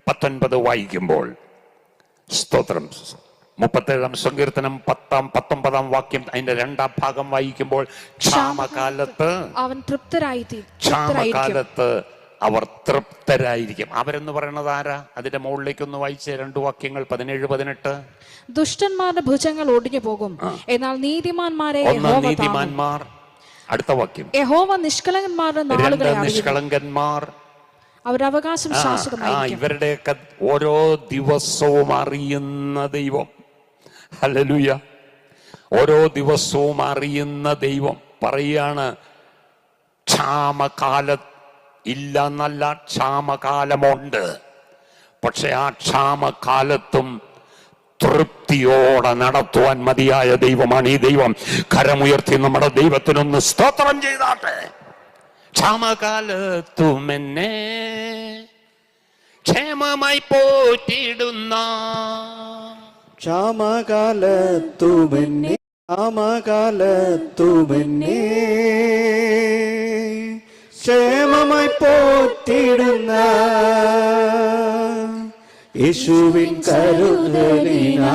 19 വായിക്കുമ്പോൾ, സ്തോത്രം, 37-ാം സങ്കീർത്തനം 19-ാം വാക്യം അതിന്റെ 2-ാം ഭാഗം വായിക്കുമ്പോൾ, ക്ഷാമകാലത്ത് അവർ തൃപ്തരായിരിക്കും. അവരെന്ന് പറയുന്നത് ആരാ? അതിന്റെ മുകളിലേക്കൊന്ന് വായിച്ച് 2 വാക്യങ്ങൾ 17-18. ദുഷ്ടന്മാരുടെ ഭുജങ്ങൾ ഒടിഞ്ഞു പോകും, എന്നാൽ നീതിമാന്മാരെ നീതിമാന്മാർ. അടുത്ത വാക്യം, യഹോവ നിഷ്കളങ്കന്മാരുടെ നാളുകളെ നിഷ്കളങ്കന്മാർ അവരുടെ അവകാശം ശാശ്വതമായിരിക്കും. ഇവരുടെയൊക്കെ ഓരോ ദിവസവും അറിയുന്ന ദൈവം. ഹല്ലേലൂയ. ഓരോ ദിവസവും അറിയുന്ന ദൈവം പറയാണ്, ക്ഷാമകാലത്ത് ഇല്ല എന്നല്ല, ക്ഷാമകാലമുണ്ട്. പക്ഷെ ആ ക്ഷാമകാലത്തും തൃപ്തിയോടെ നടത്തുവാൻ മതിയായ ദൈവമാണ് ഈ ദൈവം. കരമുയർത്തി നമ്മുടെ ദൈവത്തിനൊന്ന് സ്തോത്രം ചെയ്താട്ടെ. ക്ഷാമകാലത്തും എന്നെ ക്ഷേമമായി പോറ്റിടുന്ന, ക്ഷാമകാലത്തുമെന്നെ ക്ഷേമമായി പോറ്റിടുന്ന യേശുവിൻ കരുതലിനായി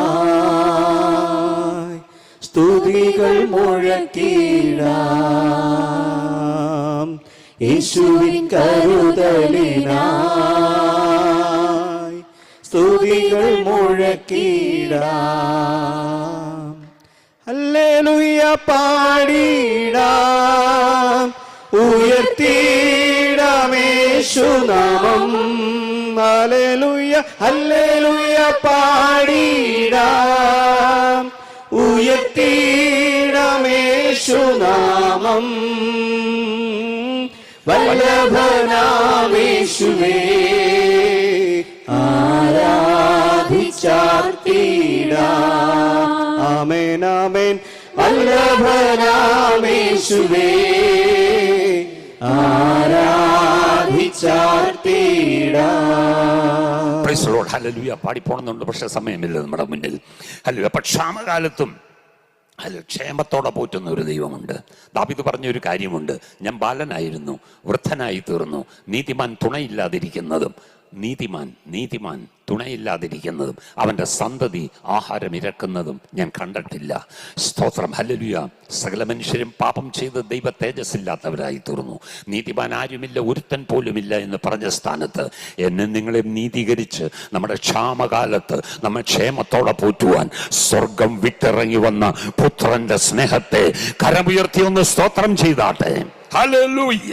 സ്തുതികൾ മുഴക്കിടാം. യേശുവിൻ കരുതലിനായി സ്തുതികൾ മുഴക്കിടാം. ഹല്ലേലൂയ പാടിടാം, ഉയർത്തിടാം യേശുനാമം. ഹല്ലേലൂയ ഹല്ലേലൂയ പാടിടാം, ഉയർത്തിടാം യേശുനാമം. വല്ലഭനാം യേശുവേ ആരാധിച്ചാർത്തിടാം. ആമേൻ ആമേൻ. വല്ലഭനാം യേശുവേ ആരാധിച്ചാർത്തിടാം. Praise the Lord. ഹല്ലേലൂയ. പാടിപ്പോണമെന്നുണ്ട്, പക്ഷെ സമയമില്ല നമ്മുടെ മുന്നിൽ. ഹല്ലേലൂയ. അപ്പൊ ക്ഷാമകാലത്തും ക്ഷേമത്തോടെ പോറ്റുന്ന ഒരു ദൈവമുണ്ട്. ദാവീദ് പറഞ്ഞൊരു കാര്യമുണ്ട്, ഞാൻ ബാലനായിരുന്നു, വൃദ്ധനായി തീർന്നു, നീതിമാൻ തുണയില്ലാതിരിക്കുന്നതും നീതിമാൻ തുണയില്ലാതിരിക്കുന്നതും അവന്റെ സന്തതി ആഹാരം ഇരക്കുന്നതും ഞാൻ കണ്ടിട്ടില്ല. സ്തോത്രം. ഹല്ലേലൂയ. സകല മനുഷ്യരും പാപം ചെയ്ത് ദൈവ തേജസ്സില്ലാത്തവരായി തീർന്നു. നീതിമാൻ ആരുമില്ല, ഒരുത്തൻ പോലുമില്ല എന്ന് പറഞ്ഞ സ്ഥാനത്ത് എന്നെ നിങ്ങളെ നീതീകരിച്ച് നമ്മുടെ ക്ഷാമകാലത്ത് നമ്മൾ ക്ഷേമത്തോടെ പോറ്റുവാൻ സ്വർഗം വിട്ടിറങ്ങി വന്ന പുത്രന്റെ സ്നേഹത്തെ കരമുയർത്തി ഒന്ന് സ്തോത്രം ചെയ്താട്ടെ. ഹല്ലേലൂയ.